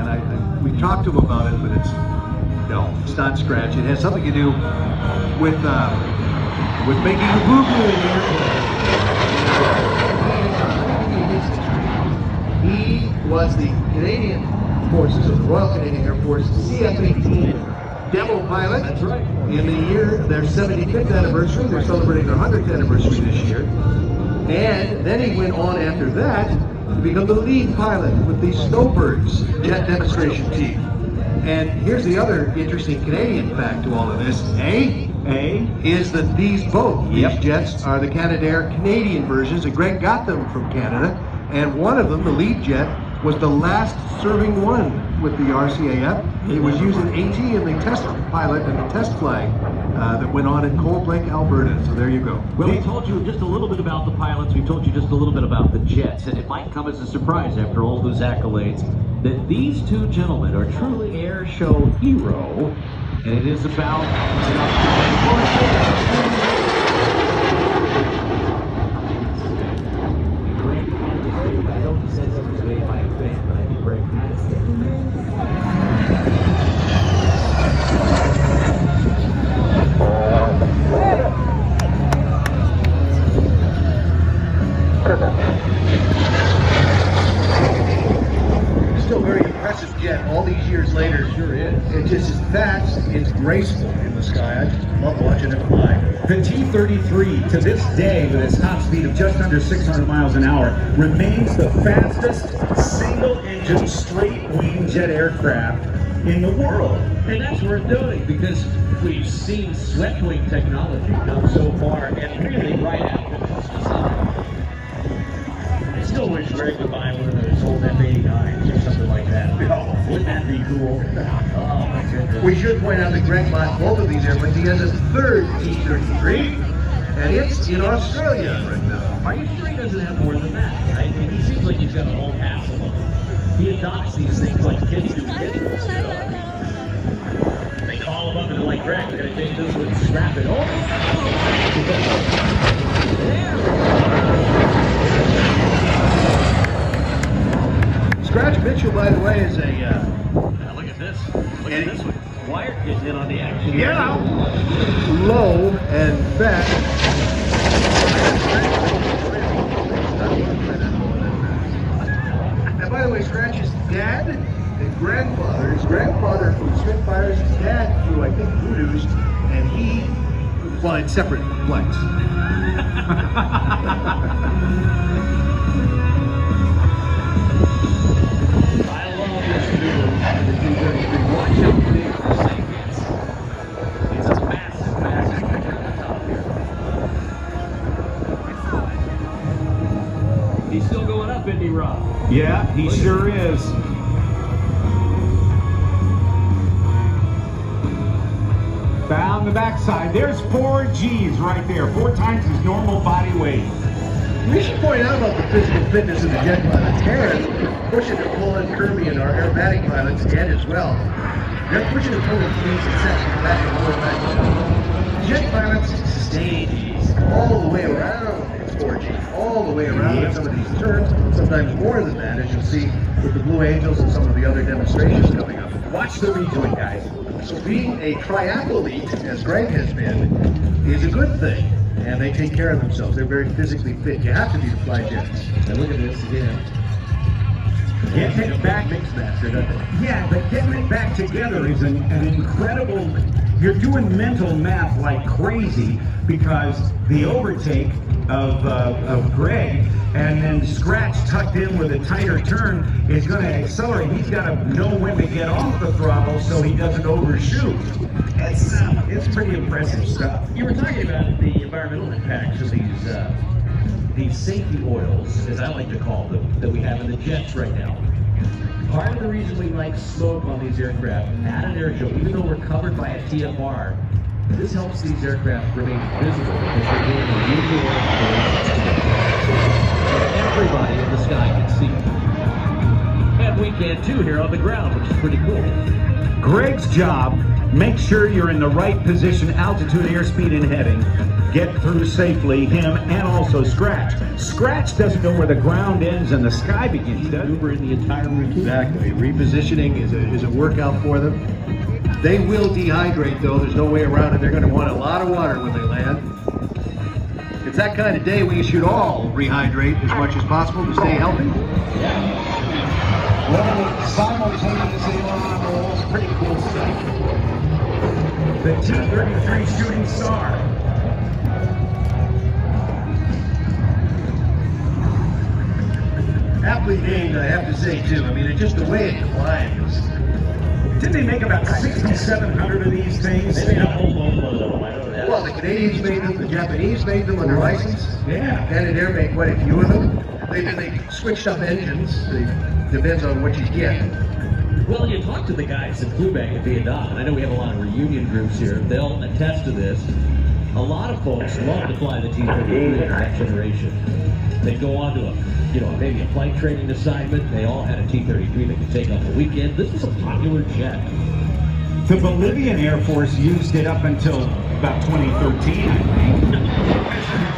and we talked to him about it, but it's not Scratch. It has something to do with making a boo-boo in the airplane. He was the Canadian Forces of the Royal Canadian Air Force CF-18 demo pilot. That's right. In the year, their 75th anniversary, they're celebrating their 100th anniversary this year. And then he went on after that to become the lead pilot with the Snowbirds jet demonstration team. And here's the other interesting Canadian fact to all of this. Is that these jets are the Canadair Canadian versions, and Greg got them from Canada. And one of them, the lead jet, was the last serving one with the RCAF. It was using AT in the test pilot and the test flag that went on in Cold Lake, Alberta. So there you go. Well, we told you just a little bit about the pilots. We told you just a little bit about the jets. And it might come as a surprise after all those accolades that these two gentlemen are truly air show hero. And it is about... Still very impressive jet all these years later. Sure is. It just is fast, it's graceful in the sky. I just love watching it fly. The T-33, to this day, with its top speed of just under 600 miles an hour, remains the fastest single-engine straight-wing jet aircraft in the world. And that's worth noting because we've seen swept-wing technology come so far, and really right after this. I still wish Greg would buy one of those old F-89s or something like that. Oh, wouldn't that be cool? Oh my goodness. We should point out that Greg bought both of these airplanes. He has a third T-33, and it's in Australia right now. Are you sure he doesn't have more than that? I mean, he seems like he's got a whole hassle of them. He adopts these things like kids do kids. They call him up and they're like, Greg, we're going to take this one and scrap it. Scratch Mitchell, by the way, is a... look at this. Look at this one. Wyatt getting in on the action. Yeah. Low and fat. And by the way, Scratch's dad and grandfather, his grandfather flew Spitfires, his dad flew, I think, Voodoos, and he, well, in separate flights. He's still going up, isn't he, Rob? Yeah, he sure is. Down the backside, there's 4 G's right there, 4 times his normal body weight. We should point out about the physical fitness of the jet pilots. Aaron pushing to pull in Kirby and our aerobatic pilots, Ed as well. They're pushing to pull in things and back and forth, back. Jet pilots stay all the way around. It's 4G, all the way around in some of these turns, sometimes more than that, as you'll see with the Blue Angels and some of the other demonstrations coming up. Watch the rejoin, guys. So being a triathlete, as Greg has been, is a good thing. And they take care of themselves. They're very physically fit. You have to be to fly jets. And look at this again. Getting it back makes that, doesn't it? Yeah, but getting it back together is an incredible... You're doing mental math like crazy because the overtake of Greg and then Scratch tucked in with a tighter turn is going to accelerate. He's got to know when to get off the throttle so he doesn't overshoot. It's pretty impressive stuff. You were talking about the environmental impacts of these safety oils, as I like to call them, that we have in the jets right now. Part of the reason we like smoke on these aircraft at an air show, even though we're covered by a TFR, this helps these aircraft remain visible because they're doing a usual everybody in the sky can see. And we can too here on the ground, which is pretty cool. Greg's job, make sure you're in the right position, altitude, airspeed, and heading. get through safely, him and also Scratch. Scratch doesn't know where the ground ends and the sky begins, does he? Maneuver in the entire routine. Exactly. Repositioning is a workout for them. They will dehydrate, though. There's no way around it. They're going to want a lot of water when they land. It's that kind of day when you should all rehydrate as much as possible to stay healthy. Literally simultaneously on rolls, pretty cool stuff. The T-33 Shooting Star. Aptly named, I have to say, too. I mean, it's just the way it climbs. Didn't they make about 6,700 of these things? They made a whole boatload of them, I know that. Well, the Canadians made them, the Japanese made them under license. Yeah. Canadair made quite a few of them. They switched up engines. It depends on what you get. Well, you talk to the guys that flew back in Vietnam, and I know we have a lot of reunion groups here. They'll attest to this. A lot of folks love to fly the T-33 in that generation. They go on to maybe a flight training assignment. They all had a T-33 that could take off a weekend. This was a popular jet. The Bolivian Air Force used it up until about 2013, I think.